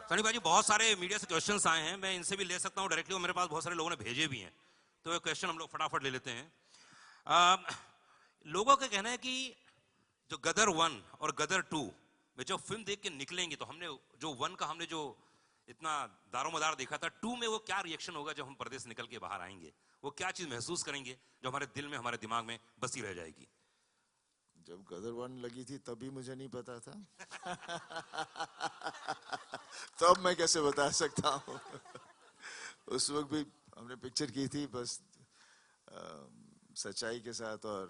सनी भाई, बहुत सारे मीडिया से क्वेश्चंस आए हैं, मैं इनसे भी ले सकता हूं डायरेक्टली, और मेरे पास बहुत सारे लोगों ने भेजे भी हैं, तो ये क्वेश्चन हम लोग फटाफट ले लेते हैं। लोगों का कहना है कि जो गदर 1 और गदर 2 में जो फिल्म देख के निकलेंगे, तो हमने जो 1 का हमने जो इतना दारोमदार देखा था, 2 में वो क्या रिएक्शन होगा जब हम पर्दे से निकल के बाहर आएंगे, वो क्या चीज महसूस करेंगे जो हमारे दिल में, हमारे दिमाग में बसी रह जाएगी? जब गदर 1 लगी थी तभी मुझे नहीं पता था। तब मैं कैसे बता सकता हूँ। उस वक्त भी हमने पिक्चर की थी बस सच्चाई के साथ और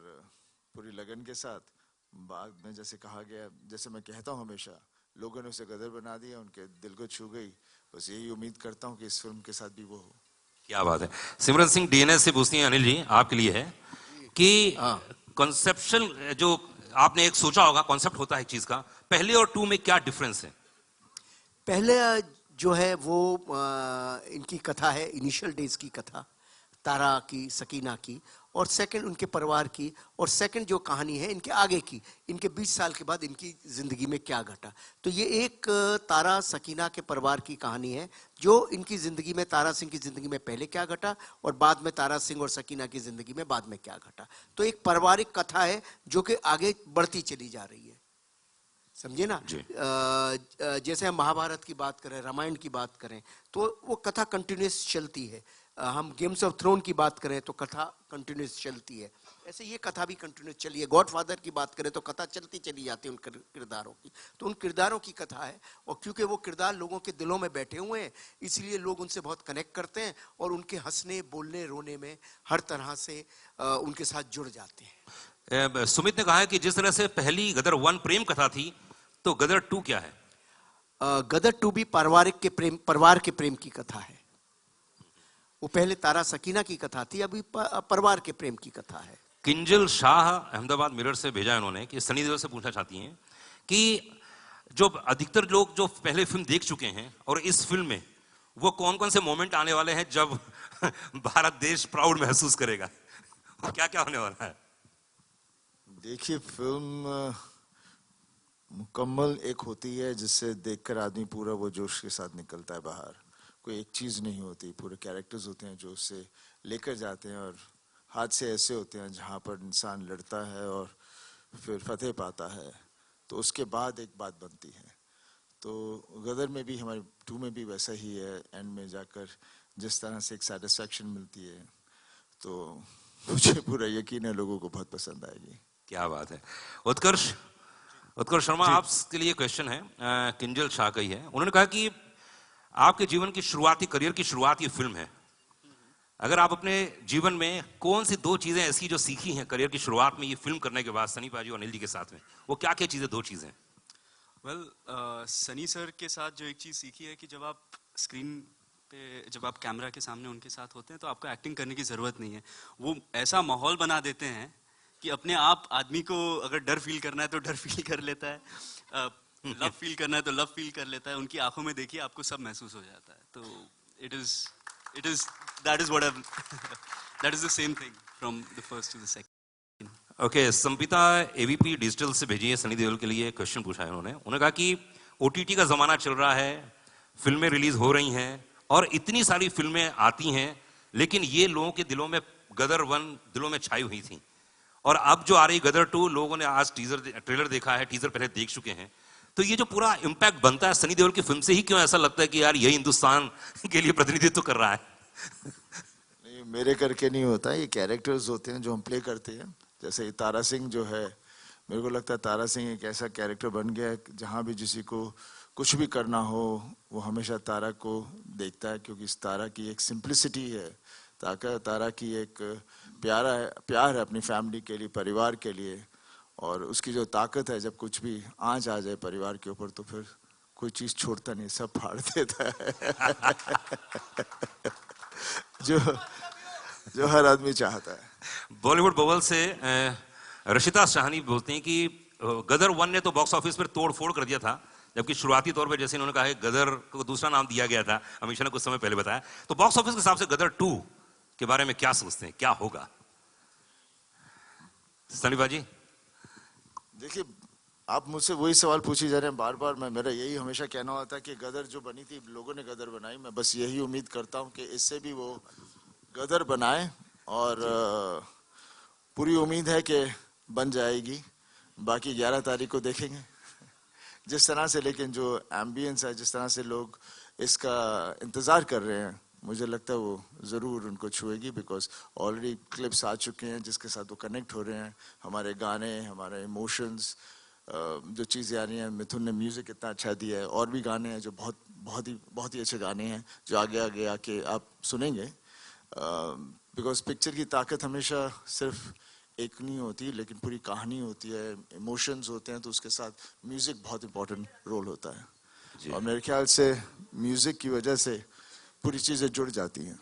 पूरी लगन के साथ। बाद में जैसे कहा गया, जैसे मैं कहता हूँ हमेशा, लोगों ने उसे गदर बना दिया, उनके दिल को छू गई। बस यही उम्मीद करता हूँ कि इस फिल्म के साथ भी वो हो। क्या बात है। सिमरन सिंह डीएनएस से पूछती हैं, अनिल जी आपके लिए है कि कॉन्सेप्शुअल जो आपने एक सोचा होगा, कॉन्सेप्ट होता है एक चीज का, पहले और 2 में क्या डिफरेंस है? पहले जो है वो इनकी कथा है, इनिशियल डेज की कथा, तारा की, सकीना की, और सेकंड उनके परिवार की, और सेकंड जो कहानी है इनके आगे की, इनके 20 साल के बाद इनकी जिंदगी में क्या घटा। तो ये एक तारा सकीना के परिवार की कहानी है, जो इनकी जिंदगी में, तारा सिंह की जिंदगी में पहले क्या घटा, और बाद में तारा सिंह और सकीना की जिंदगी में बाद में क्या घटा। तो एक पारिवारिक कथा है जो कि आगे बढ़ती चली जा रही है, समझे ना। जैसे हम महाभारत की बात करें, रामायण की बात करें, तो वो कथा कंटिन्यूस चलती है। हम गेम्स ऑफ थ्रोन की बात करें तो कथा कंटिन्यूस चलती है, ऐसे ये कथा भी कंटिन्यूस चली है। गॉडफादर की बात करें तो कथा चलती चली जाती है उन किरदारों की। तो उन किरदारों की कथा है, और क्योंकि वो किरदार लोगों के दिलों में बैठे हुए हैं, इसलिए लोग उनसे बहुत कनेक्ट करते हैं, और उनके हंसने, बोलने, रोने में हर तरह से उनके साथ जुड़ जाते हैं। सुमित ने कहा है कि जिस तरह से पहली गदर 1 प्रेम कथा थी, तो गदर 2 क्या है? गदर 2 भी पारिवारिक के प्रेम, परिवार के प्रेम की कथा है। वो पहले तारा सकीना की कथा थी, अभी परिवार के प्रेम की कथा है। किंजल शाह अहमदाबाद मिरर से भेजा इन्होंने कि सनी देओल से पूछना चाहती हैं कि जो अधिकतर लोग जो पहले फिल्म देख चुके हैं, और इस फिल्म में वो कौन कौन से मोमेंट आने वाले हैं जब भारत देश प्राउड महसूस करेगा, क्या क्या होने वाला है? देखिए, फिल्म मुकम्मल एक होती है जिससे देखकर आदमी पूरा वो जोश के साथ निकलता है बाहर। कोई एक चीज़ नहीं होती, पूरे कैरेक्टर्स होते हैं जो उससे लेकर जाते हैं, और हादसे ऐसे होते हैं जहाँ पर इंसान लड़ता है और फिर फतेह पाता है, तो उसके बाद एक बात बनती है। तो गदर में भी, हमारे 2 में भी वैसा ही है। एंड में जाकर जिस तरह से एक सेटिस्फैक्शन मिलती है, तो मुझे पूरा यकीन है लोगों को बहुत पसंद आएगी। क्या बात है। उत्कर्ष शर्मा, आपके लिए क्वेश्चन है, किंजल शाह का ही है। उन्होंने कहा कि आपके जीवन की शुरुआती, करियर की शुरुआत ये फिल्म है। अगर आप अपने जीवन में कौन सी 2 चीजें ऐसी जो सीखी हैं करियर की शुरुआत में ये फिल्म करने के बाद, सनी पाजी और अनिल जी के साथ में, वो क्या क्या चीजें, 2 चीजें? सनी सर के साथ जो एक चीज सीखी है कि जब आप स्क्रीन पे, जब आप कैमरा के सामने उनके साथ होते हैं, तो आपको एक्टिंग करने की जरूरत नहीं है। वो ऐसा माहौल बना देते हैं कि अपने आप आदमी को अगर डर फील करना है तो डर फील कर लेता है, लव फील करना है तो लव फील कर लेता है। उनकी आंखों में देखिए, आपको सब महसूस हो जाता है। तो it is that is what that is the same thing from the first to the second. Okay, Sampita AVP digital से भेजी है, सनी देओल के लिए क्वेश्चन पूछा है उन्होंने कहा कि ओटीटी का जमाना चल रहा है, फिल्में रिलीज हो रही हैं और इतनी सारी फिल्में आती हैं, लेकिन ये लोगों के दिलों में गदर 1 दिलों में छाई हुई थी, और अब जो आ रही गदर 2, लोगों ने आज ट्रेलर देखा है, टीजर पहले देख चुके हैं, तो ये जो पूरा इंपैक्ट बनता है सनी देओल की फिल्म से ही, क्यों ऐसा लगता है कि यार यही हिंदुस्तान के लिए प्रतिनिधित्व कर रहा है? नहीं, मेरे करके नहीं होता, ये कैरेक्टर्स होते हैं जो हम प्ले करते हैं। जैसे तारा सिंह जो है, मेरे को लगता है तारा सिंह एक ऐसा कैरेक्टर बन गया है, जहाँ भी किसी को कुछ भी करना हो वो हमेशा तारा को देखता है, क्योंकि इस तारा की एक सिंप्लिसिटी है, तारा की एक प्यार है अपनी फैमिली के लिए, परिवार के लिए, और उसकी जो ताकत है, जब कुछ भी आंच आ जाए परिवार के ऊपर तो फिर कोई चीज छोड़ता नहीं, सब फाड़ देता है। जो हर आदमी चाहता है। बॉलीवुड बबल से रशिता शाहनी बोलते हैं कि गदर 1 ने तो बॉक्स ऑफिस पर तोड़ फोड़ कर दिया था, जबकि शुरुआती तौर पर जैसे इन्होंने कहा है गदर को दूसरा नाम दिया गया था, अमीशा ने कुछ समय पहले बताया, तो बॉक्स ऑफिस के हिसाब से गदर 2 के बारे में क्या सोचते हैं, क्या होगा? सनी बाजी? देखिए, आप मुझसे वही सवाल पूछी जा रहे हैं बार बार। मेरा यही हमेशा कहना होता है कि गदर जो बनी थी, लोगों ने गदर बनाई। मैं बस यही उम्मीद करता हूँ कि इससे भी वो गदर बनाए, और पूरी उम्मीद है कि बन जाएगी। बाकी 11 तारीख को देखेंगे जिस तरह से, लेकिन जो एम्बियंस है, जिस तरह से लोग इसका इंतज़ार कर रहे हैं, मुझे लगता है वो ज़रूर उनको छुएगी। बिकॉज ऑलरेडी क्लिप्स आ चुके हैं जिसके साथ वो कनेक्ट हो रहे हैं। हमारे गाने, हमारे इमोशंस, जो चीज़ें आ रही हैं, मिथुन ने म्यूज़िक इतना अच्छा दिया है। और भी गाने हैं जो बहुत ही अच्छे गाने हैं जो आगे आगे आके आप सुनेंगे। बिकॉज पिक्चर की ताकत हमेशा सिर्फ एक नहीं होती, लेकिन पूरी कहानी होती है, इमोशंस होते हैं, तो उसके साथ म्यूज़िक बहुत इंपॉर्टेंट रोल होता है। और मेरे ख्याल से म्यूज़िक की वजह से पूरी चीज़ें जुड़ जाती हैं।